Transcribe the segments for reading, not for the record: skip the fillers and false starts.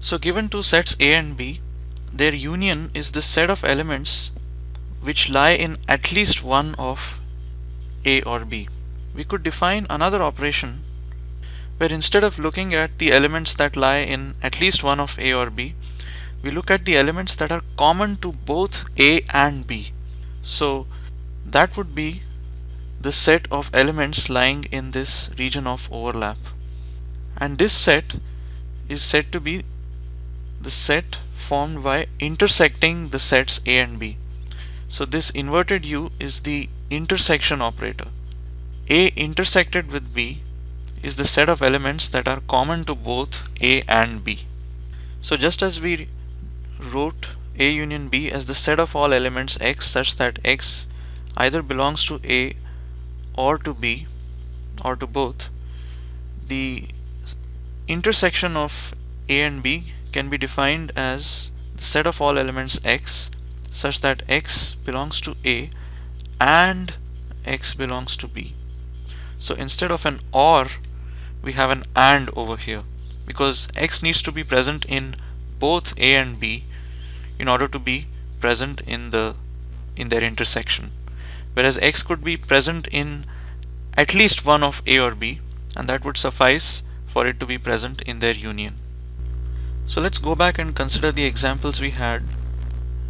So given two sets A and B, their union is the set of elements which lie in at least one of A or B. We could define another operation where instead of looking at the elements that lie in at least one of A or B, we look at the elements that are common to both A and B. So that would be the set of elements lying in this region of overlap. And this set is said to be the set formed by intersecting the sets A and B. So this inverted U is the intersection operator. A intersected with B is the set of elements that are common to both A and B. So just as we wrote A union B as the set of all elements X such that X either belongs to A or to B or to both, the intersection of A and B can be defined as the set of all elements X such that X belongs to A and X belongs to B. So instead of an OR, we have an AND over here, because X needs to be present in both A and B in order to be present in their intersection, whereas X could be present in at least one of A or B, and that would suffice for it to be present in their union. So let's go back and consider the examples we had,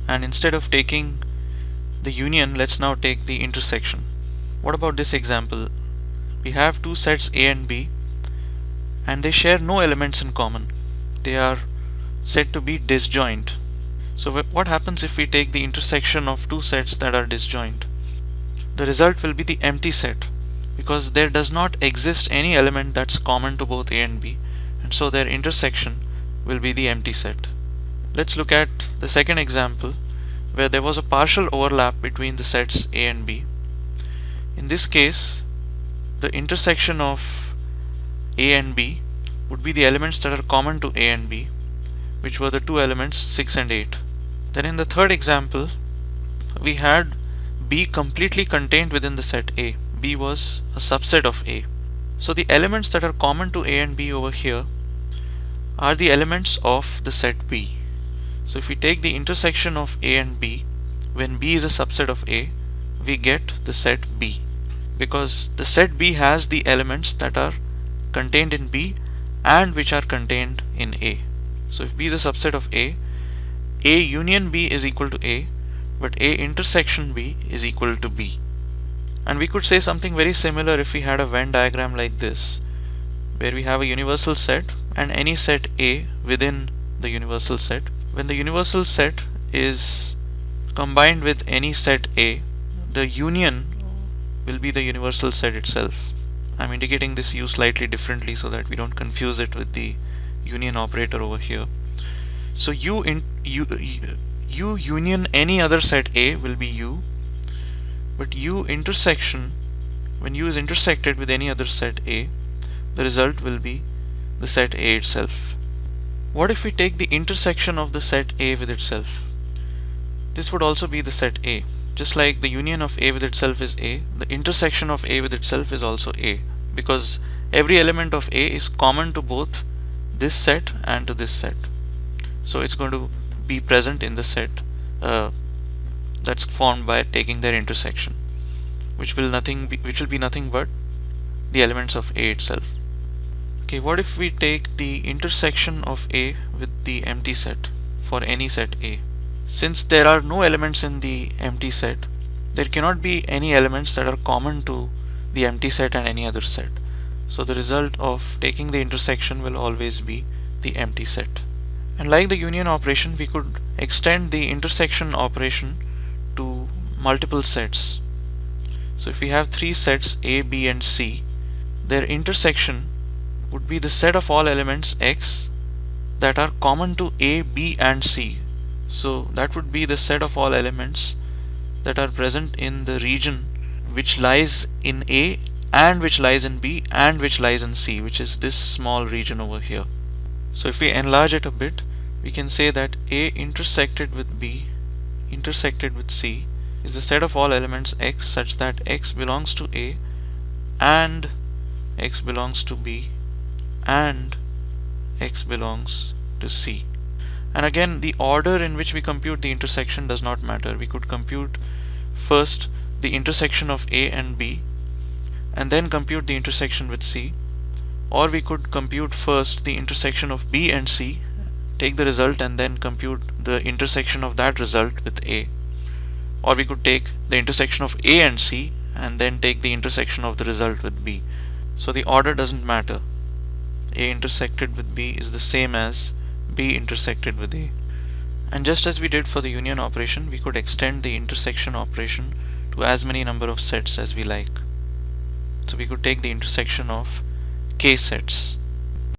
and instead of taking the union, let's now take the intersection. What about this example? We have two sets A and B, and they share no elements in common. They are said to be disjoint. So what happens if we take the intersection of two sets that are disjoint? The result will be the empty set, because there does not exist any element that's common to both A and B, and so their intersection will be the empty set. Let's look at the second example where there was a partial overlap between the sets A and B. In this case, the intersection of A and B would be the elements that are common to A and B, which were the two elements 6 and 8. Then in the third example, we had B completely contained within the set A. B was a subset of A. So the elements that are common to A and B over here are the elements of the set B. So if we take the intersection of A and B, when B is a subset of A, we get the set B, because the set B has the elements that are contained in B and which are contained in A. So if B is a subset of A union B is equal to A, but A intersection B is equal to B. And we could say something very similar if we had a Venn diagram like this, where we have a universal set and any set A within the universal set. When the universal set is combined with any set A, the union will be the universal set itself. I'm indicating this U slightly differently so that we don't confuse it with the union operator over here. So U union any other set A will be U, but U intersection, when U is intersected with any other set A, the result will be the set A itself. What if we take the intersection of the set A with itself? This would also be the set A. Just like the union of A with itself is A, the intersection of A with itself is also A, because every element of A is common to both this set and to this set. So it's going to be present in the set that's formed by taking their intersection, which will be nothing but the elements of A itself. Okay, what if we take the intersection of A with the empty set for any set A? Since there are no elements in the empty set, there cannot be any elements that are common to the empty set and any other set. So the result of taking the intersection will always be the empty set. And like the union operation, we could extend the intersection operation to multiple sets. So if we have three sets A, B and C, their intersection would be the set of all elements X that are common to A, B and C. So that would be the set of all elements that are present in the region which lies in A and which lies in B and which lies in C, which is this small region over here. So if we enlarge it a bit, we can say that A intersected with B intersected with C is the set of all elements X such that X belongs to A and X belongs to B and X belongs to C. And again, the order in which we compute the intersection does not matter. We could compute first the intersection of A and B and then compute the intersection with C, or we could compute first the intersection of B and C, take the result and then compute the intersection of that result with A, or we could take the intersection of A and C and then take the intersection of the result with B. So the order doesn't matter. A intersected with B is the same as B intersected with A. And just as we did for the union operation, we could extend the intersection operation to as many number of sets as we like. So we could take the intersection of k sets.